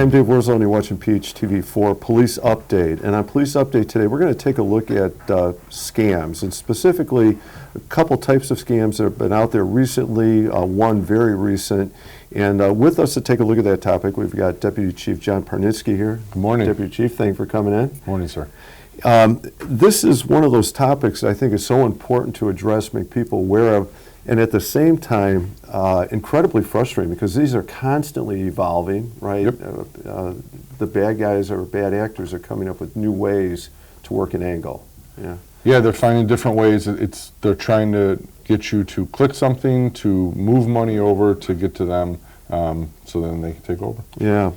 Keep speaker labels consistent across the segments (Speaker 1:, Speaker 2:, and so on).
Speaker 1: I'm Dave Wurzel, and you're watching PHTV4 Police Update. And on Police Update today, we're going to take a look at scams, and specifically a couple types of scams that have been out there recently, one very recent. And with us to take a look at that topic, we've got Deputy Chief John Parnitsky here.
Speaker 2: Good morning.
Speaker 1: Deputy Chief, thank you for coming in.
Speaker 2: Morning, sir.
Speaker 1: This is one of those topics that I think is so important to address, make people aware of, and at the same time, incredibly frustrating because these are constantly evolving, right?
Speaker 2: Yep.
Speaker 1: The bad guys or bad actors are coming up with new ways to work an angle. Yeah.
Speaker 2: Yeah, they're finding different ways. They're trying to get you to click something, to move money over, to get to them, so then they can take over. Yeah.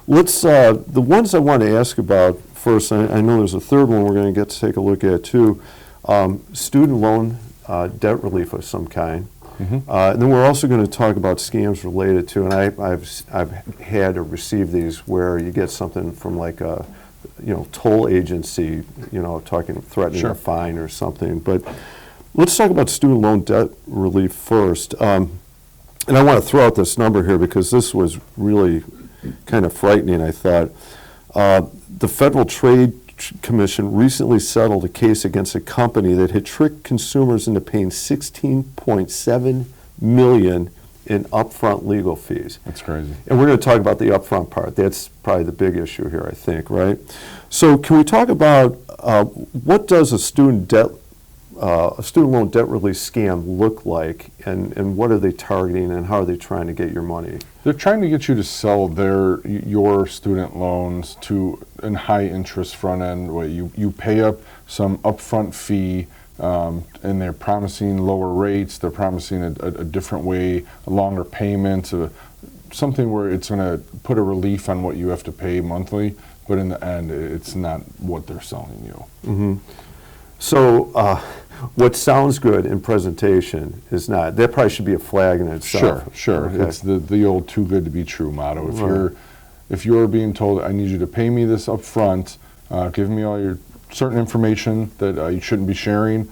Speaker 1: Let's, the ones I want to ask about first, I know there's a third one we're going to get to take a look at too, student loan debt relief of some kind.
Speaker 2: Mm-hmm.
Speaker 1: And then we're also going to talk about scams related to, and I've had to receive these where you get something from like a, toll agency, threatening
Speaker 2: Sure.
Speaker 1: a fine or something. But let's talk about student loan debt relief first. And I want to throw out this number here because this was really kind of frightening, I thought. The Federal Trade Commission recently settled a case against a company that had tricked consumers into paying $16.7 million in upfront legal fees.
Speaker 2: That's crazy.
Speaker 1: And we're going to talk about the upfront part. That's probably the big issue here, I think, right? So can we talk about what does a student loan debt relief scam look like, and what are they targeting, and how are they trying to get your money?
Speaker 2: They're trying to get you to sell your student loans to a high interest front end way. You pay up some upfront fee, and they're promising lower rates. They're promising a different way, a longer payment, something where it's going to put a relief on what you have to pay monthly. But in the end, it's not what they're selling you.
Speaker 1: Mm-hmm. So what sounds good in presentation is not. That probably should be a flag in itself.
Speaker 2: Sure.
Speaker 1: Okay.
Speaker 2: It's the old "too good to be true" motto. If you're being told, I need you to pay me this up front, give me all your certain information that you shouldn't be sharing,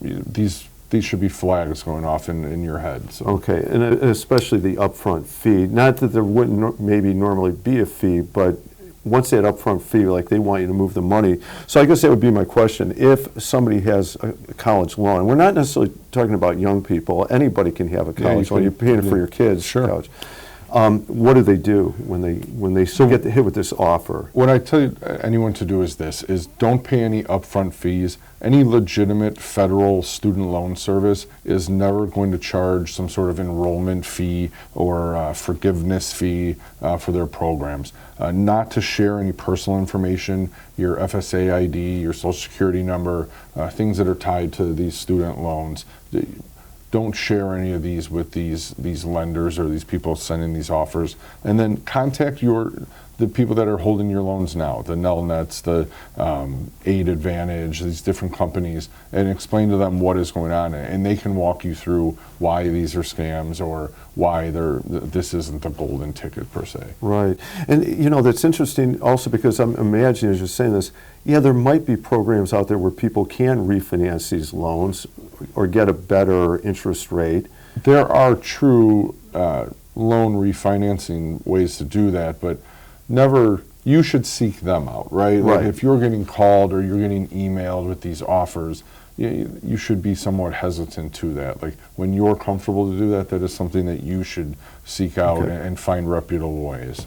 Speaker 2: these should be flags going off in your head. So.
Speaker 1: Okay, and especially the upfront fee. Not that there wouldn't maybe normally be a fee, but once that upfront fee, like they want you to move the money. So I guess that would be my question. If somebody has a college loan, we're not necessarily talking about young people. Anybody can have a college loan. You're paying it for your kids' college. What do they do when they get hit with this offer?
Speaker 2: What I tell anyone to do is don't pay any upfront fees. Any legitimate federal student loan service is never going to charge some sort of enrollment fee or forgiveness fee for their programs. Not to share any personal information, your FSA ID, your social security number, things that are tied to these student loans. Don't share any of these with these lenders or these people sending these offers. And then contact the people that are holding your loans now, the Nelnets, the Aid Advantage, these different companies, and explain to them what is going on. And they can walk you through why these are scams or why this isn't the golden ticket per se.
Speaker 1: Right. And that's interesting also because I'm imagining as you're saying this, there might be programs out there where people can refinance these loans or get a better interest rate.
Speaker 2: There are true loan refinancing ways to do that, but you should seek them out, right? Like if you're getting called or you're getting emailed with these offers, you should be somewhat hesitant to that. Like when you're comfortable to do that, that is something that you should seek out and find reputable ways.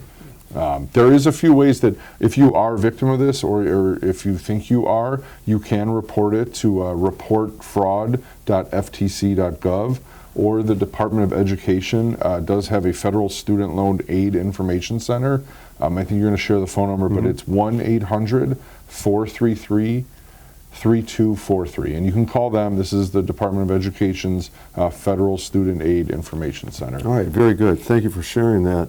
Speaker 2: There is a few ways that if you are a victim of this or if you think you are, you can report it to reportfraud.ftc.gov, or the Department of Education does have a Federal Student Loan Aid Information Center. I think you're going to share the phone number, but it's 1-800-433-3243. And you can call them. This is the Department of Education's Federal Student Aid Information Center.
Speaker 1: All right, very good. Thank you for sharing that.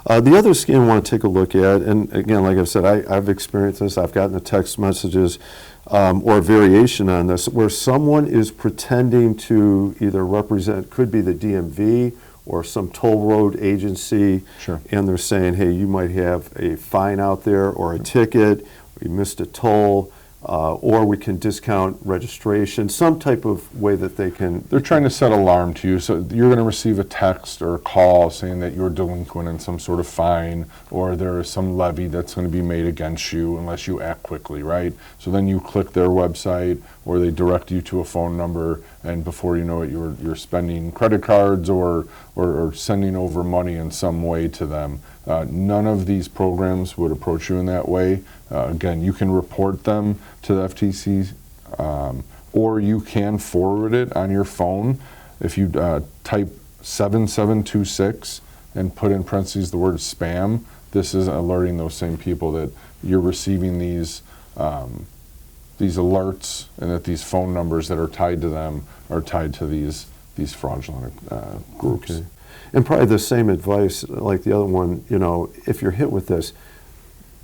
Speaker 1: The other scam I want to take a look at, and again, like I've said, I've experienced this. I've gotten the text messages or a variation on this, where someone is pretending to either represent, could be the DMV or some toll road agency, and they're saying, hey, you might have a fine out there or a ticket, or you missed a toll, or we can discount registration, some type of way that they can.
Speaker 2: They're trying to set alarm to you, so you're going to receive a text or a call saying that you're delinquent in some sort of fine, or there is some levy that's going to be made against you unless you act quickly, right? So then you click their website, or they direct you to a phone number, and before you know it, you're spending credit cards or sending over money in some way to them. None of these programs would approach you in that way. Again, you can report them to the FTC, or you can forward it on your phone. If you type 7726 and put in parentheses the word spam, this is alerting those same people that you're receiving these alerts, and that these phone numbers that are tied to them are tied to these fraudulent groups.
Speaker 1: Okay. And probably the same advice like the other one, if you're hit with this,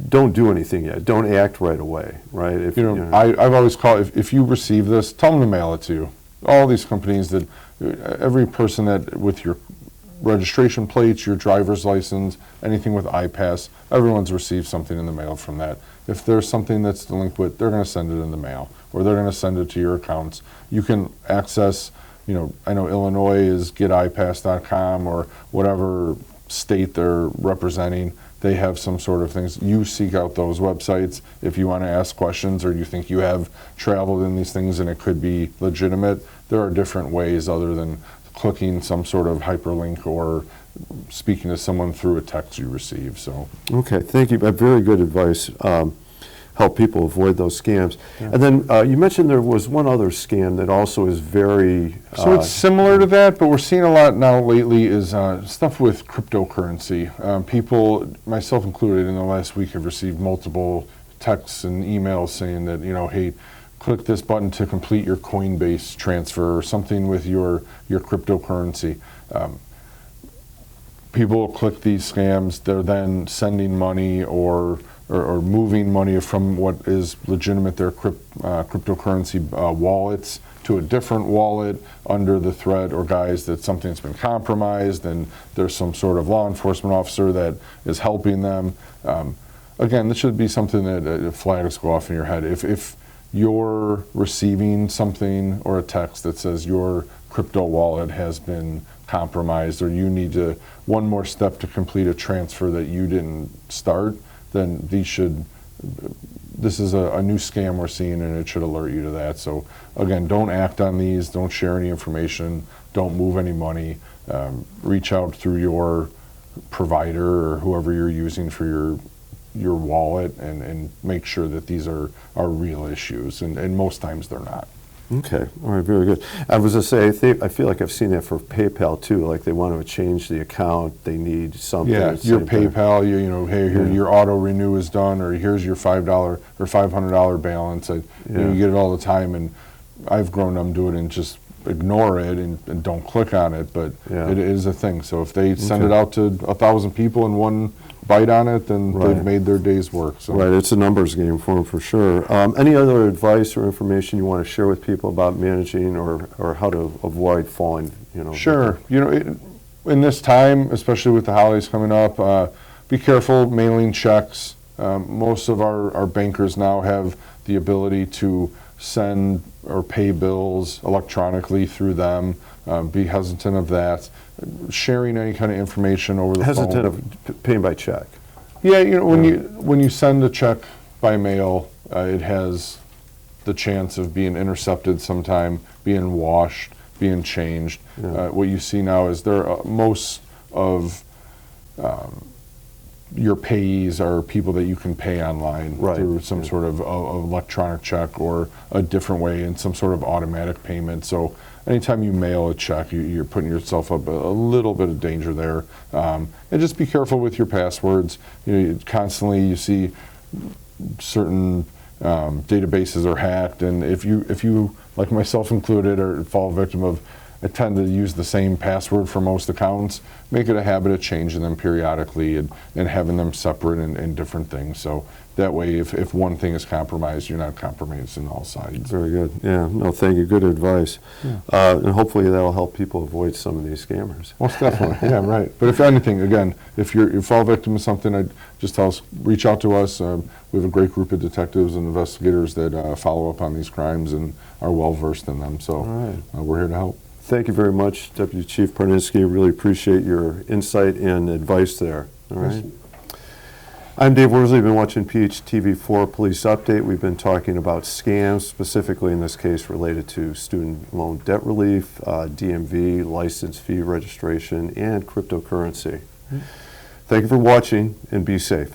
Speaker 1: don't do anything yet. Don't act right away, right? If,
Speaker 2: I've always called, if you receive this, tell them to mail it to you. All these companies that, every person that with your registration plates, your driver's license, anything with iPass, everyone's received something in the mail from that. If there's something that's delinquent, they're going to send it in the mail, or they're going to send it to your accounts. You can access, I know Illinois is getipass.com, or whatever state they're representing. They have some sort of things. You seek out those websites if you want to ask questions, or you think you have traveled in these things and it could be legitimate. There are different ways other than clicking some sort of hyperlink or speaking to someone through a text you receive. So
Speaker 1: okay, thank you. Very good advice. Help people avoid those scams. Yeah. And then you mentioned there was one other scam that also is very...
Speaker 2: So it's similar to that, but we're seeing a lot now lately is stuff with cryptocurrency. People, myself included, in the last week have received multiple texts and emails saying that, hey, click this button to complete your Coinbase transfer or something with your cryptocurrency. People click these scams, they're then sending money or moving money from what is legitimate, their cryptocurrency wallets, to a different wallet under the threat or guise that something's been compromised and there's some sort of law enforcement officer that is helping them. Again, this should be something that flags go off in your head. If you're receiving something or a text that says your crypto wallet has been compromised, or you need one more step to complete a transfer that you didn't start, then this is a new scam we're seeing, and it should alert you to that. So again, don't act on these, don't share any information, don't move any money, reach out through your provider or whoever you're using for your wallet, and make sure that these are real issues, and most times they're not.
Speaker 1: Okay, all right, very good. I was going to say, I feel like I've seen that for PayPal too, like they want to change the account, they need something.
Speaker 2: Yeah, your PayPal, hey, here, your auto renew is done, or here's your $5 or $500 balance. You get it all the time, and I've grown them do it and just ignore it and don't click on it, but it is a thing. So if they send it out to 1,000 people and one bite on it, then they've made their day's work. So.
Speaker 1: Right, it's a numbers game for them for sure. Any other advice or information you want to share with people about managing or how to avoid falling?
Speaker 2: Sure. In this time, especially with the holidays coming up, be careful mailing checks. Most of our bankers now have the ability to send or pay bills electronically through them. Be hesitant of that. Sharing any kind of information over the phone.
Speaker 1: Hesitant of paying by check.
Speaker 2: Yeah, when you send a check by mail, it has the chance of being intercepted sometime, being washed, being changed. What you see now is most of your payees are people that you can pay online through some sort of electronic check or a different way, in some sort of automatic payment. So anytime you mail a check, you're putting yourself up a little bit of danger there. And just be careful with your passwords. Constantly you see certain databases are hacked, and if you, like myself included, or fall victim of, I tend to use the same password for most accounts. Make it a habit of changing them periodically and having them separate and different things. So that way, if one thing is compromised, you're not compromised in all sides.
Speaker 1: Very good. Yeah, no, thank you. Good advice.
Speaker 2: Yeah.
Speaker 1: And hopefully that'll help people avoid some of these scammers.
Speaker 2: Most definitely, yeah, right. But if anything, again, if you fall victim to something, I'd just tell us, reach out to us. We have a great group of detectives and investigators that follow up on these crimes and are well versed in them. So
Speaker 1: All right.
Speaker 2: we're here to help.
Speaker 1: Thank you very much, Deputy Chief Parninsky. Really appreciate your insight and advice there. All right.
Speaker 2: Yes.
Speaker 1: I'm Dave Worsley. You've been watching PHTV4 Police Update. We've been talking about scams, specifically in this case related to student loan debt relief, DMV, license fee registration, and cryptocurrency. Thank you for watching, and be safe.